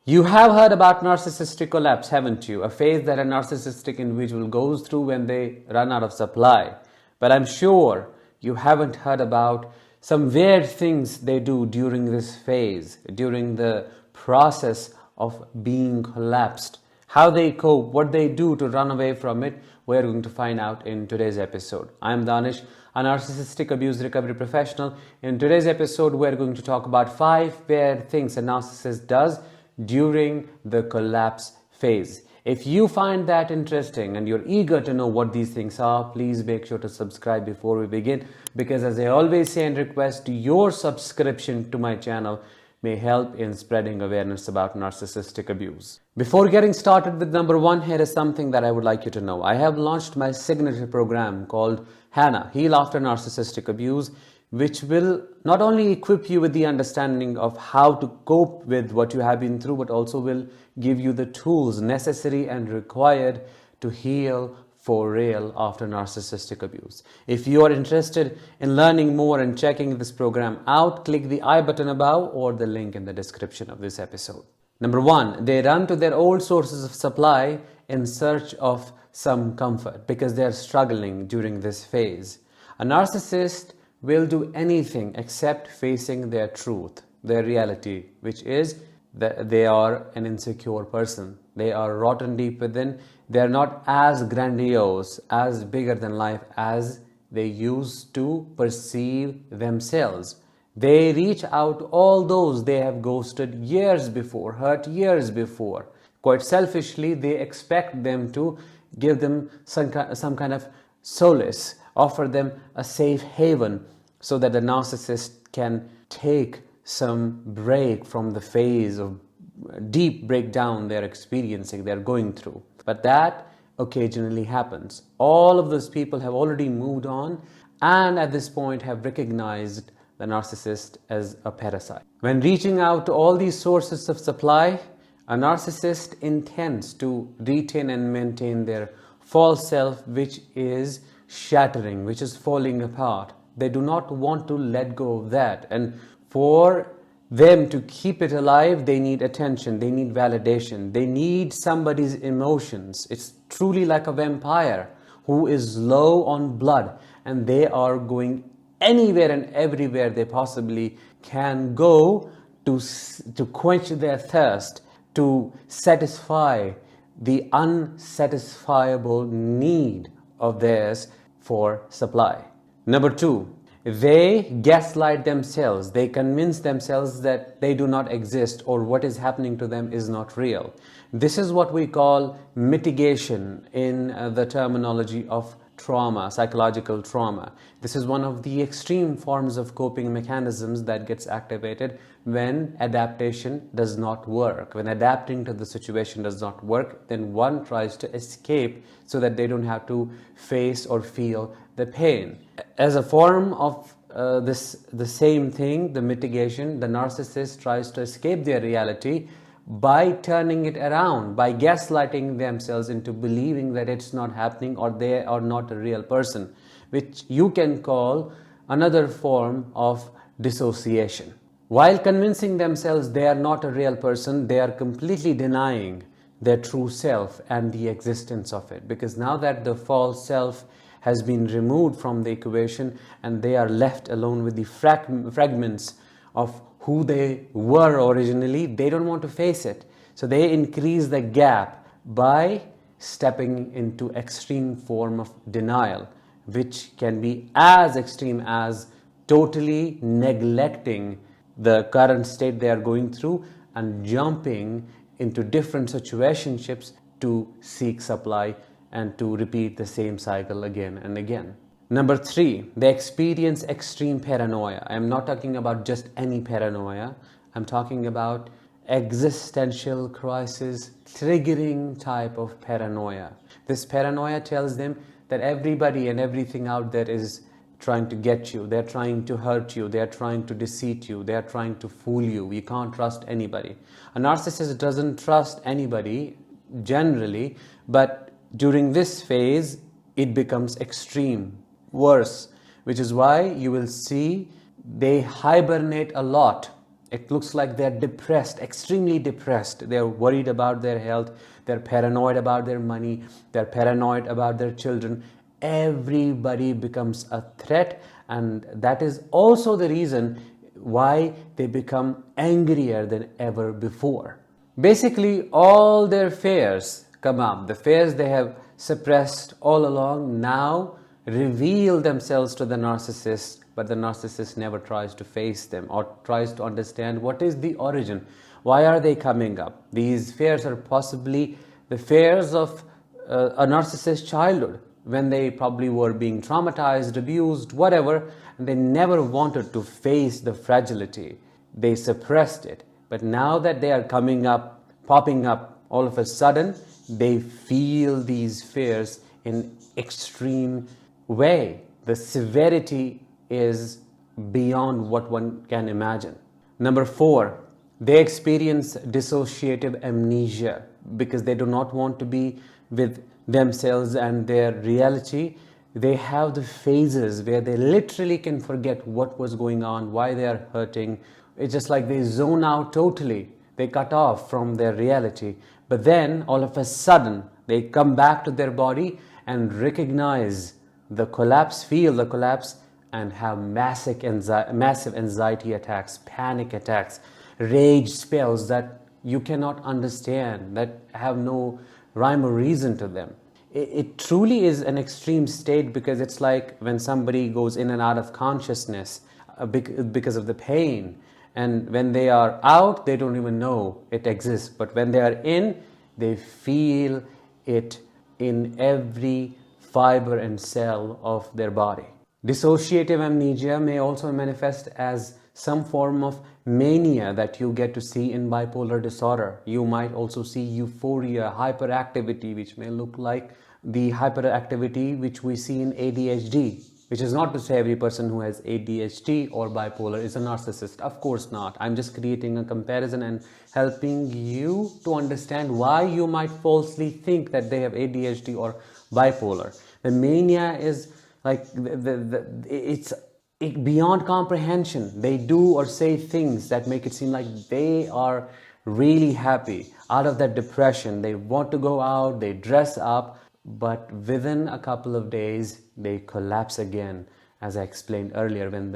You have heard about narcissistic collapse, haven't you? A phase that a narcissistic individual goes through when they run out of supply. But I'm sure you haven't heard about some weird things they do during this phase, during the process of being collapsed. How they cope, what they do to run away from it, we're going to find out in today's episode. I'm Danish, a narcissistic abuse recovery professional. In today's episode, we're going to talk about 5 weird things a narcissist does during the collapse phase. If you find that interesting and you're eager to know what these things are, please make sure to subscribe before we begin, because as I always say and request, your subscription to my channel may help in spreading awareness about narcissistic abuse. Before getting started with number 1, here is something that I would like you to know. I have launched my signature program called HANA, Heal After Narcissistic Abuse, which will not only equip you with the understanding of how to cope with what you have been through, but also will give you the tools necessary and required to heal for real after narcissistic abuse. If you are interested in learning more and checking this program out, click the I button above or the link in the description of this episode. Number 1, they run to their old sources of supply in search of some comfort because they are struggling during this phase. A narcissist will do anything except facing their truth, their reality, which is that they are an insecure person. They are rotten deep within. They are not as grandiose, as bigger than life as they used to perceive themselves. They reach out to all those they have ghosted years before, hurt years before. Quite selfishly, they expect them to give them some kind of solace, offer them a safe haven, so that the narcissist can take some break from the phase of deep breakdown they're experiencing, they're going through. But that occasionally happens. All of those people have already moved on and at this point have recognized the narcissist as a parasite. When reaching out to all these sources of supply, a narcissist intends to retain and maintain their false self, which is shattering, which is falling apart. They do not want to let go of that. And for them to keep it alive, they need attention, they need validation, they need somebody's emotions. It's truly like a vampire who is low on blood, and they are going anywhere and everywhere they possibly can go to quench their thirst, to satisfy the unsatisfiable need of theirs for supply. Number 2, they gaslight themselves. They convince themselves that they do not exist or what is happening to them is not real. This is what we call mitigation in the terminology of trauma, psychological trauma. This is one of the extreme forms of coping mechanisms that gets activated when adaptation does not work. When adapting to the situation does not work, then one tries to escape so that they don't have to face or feel the pain. As a form of the same thing, the mitigation, the narcissist tries to escape their reality by turning it around, by gaslighting themselves into believing that it's not happening or they are not a real person, which you can call another form of dissociation. While convincing themselves they are not a real person, they are completely denying their true self and the existence of it, because now that the false self has been removed from the equation and they are left alone with the fragments of who they were originally, they don't want to face it. So they increase the gap by stepping into extreme form of denial, which can be as extreme as totally neglecting the current state they are going through and jumping into different situationships to seek supply and to repeat the same cycle again and again. Number 3, they experience extreme paranoia. I'm not talking about just any paranoia. I'm talking about existential crisis triggering type of paranoia. This paranoia tells them that everybody and everything out there is trying to get you. They're trying to hurt you. They're trying to deceive you. They're trying to fool you. You can't trust anybody. A narcissist doesn't trust anybody generally, but during this phase, it becomes extreme, worse, which is why you will see they hibernate a lot. It looks like they're depressed, extremely depressed. They're worried about their health. They're paranoid about their money. They're paranoid about their children. Everybody becomes a threat, and that is also the reason why they become angrier than ever before. Basically, all their fears come up. The fears they have suppressed all along now reveal themselves to the narcissist, but the narcissist never tries to face them or tries to understand what is the origin. Why are they coming up? These fears are possibly the fears of a narcissist childhood, when they probably were being traumatized, abused, whatever, and they never wanted to face the fragility. They suppressed it. But now that they are coming up, popping up all of a sudden, they feel these fears in extreme way. The severity is beyond what one can imagine. Number 4, they experience dissociative amnesia because they do not want to be with themselves and their reality. They have the phases where they literally can forget what was going on, why they are hurting. It's just like they zone out totally. They cut off from their reality. But then all of a sudden they come back to their body and recognize the collapse, feel the collapse, and have massive anxiety attacks, panic attacks, rage spells that you cannot understand, that have no rhyme or reason to them. It truly is an extreme state, because it's like when somebody goes in and out of consciousness because of the pain. And when they are out, they don't even know it exists. But when they are in, they feel it in every fiber and cell of their body. Dissociative amnesia may also manifest as some form of mania that you get to see in bipolar disorder. You might also see euphoria, hyperactivity, which may look like the hyperactivity which we see in ADHD, which is not to say every person who has ADHD or bipolar is a narcissist. Of course not. I'm just creating a comparison and helping you to understand why you might falsely think that they have ADHD or bipolar. The mania is like it's beyond comprehension. They do or say things that make it seem like they are really happy out of that depression. They want to go out, they dress up, but within a couple of days they collapse again, as I explained earlier, when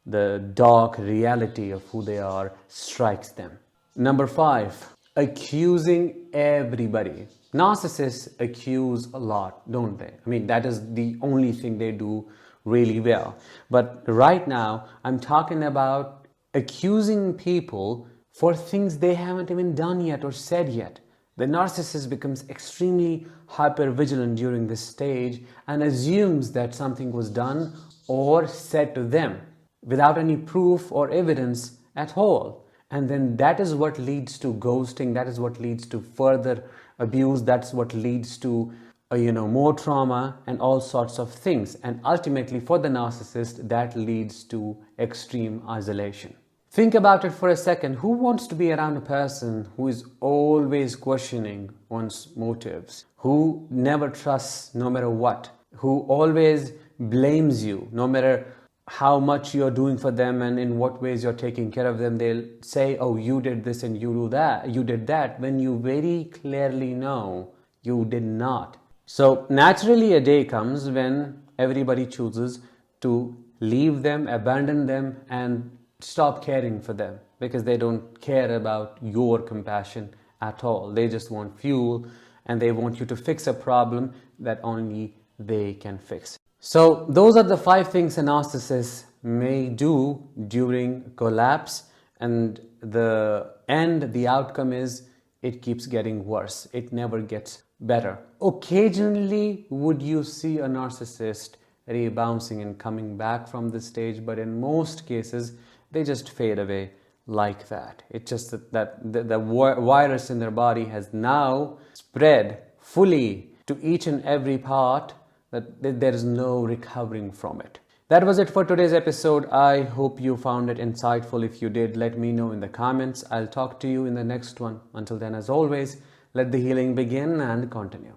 the dark reality of who they are strikes them. Number 5, accusing everybody. Narcissists accuse a lot, don't they? I mean, that is the only thing they do really well. But right now, I'm talking about accusing people for things they haven't even done yet or said yet. The narcissist becomes extremely hyper-vigilant during this stage and assumes that something was done or said to them without any proof or evidence at all. And then that is what leads to ghosting, that is what leads to further abuse, that's what leads to more trauma and all sorts of things. And ultimately for the narcissist, that leads to extreme isolation. Think about it for a second. Who wants to be around a person who is always questioning one's motives, who never trusts no matter what, who always blames you no matter how much you're doing for them and in what ways you're taking care of them? They'll say, oh, you did this and you did that, when you very clearly know you did not. So naturally a day comes when everybody chooses to leave them, abandon them, and stop caring for them, because they don't care about your compassion at all. They just want fuel, and they want you to fix a problem that only they can fix. So those are the 5 things a narcissist may do during collapse, and the outcome is it keeps getting worse. It never gets better. Occasionally would you see a narcissist rebounding and coming back from this stage, but in most cases they just fade away like that. It's just that the virus in their body has now spread fully to each and every part, that there is no recovering from it. That was it for today's episode. I hope you found it insightful. If you did, let me know in the comments. I'll talk to you in the next one. Until then, as always, let the healing begin and continue.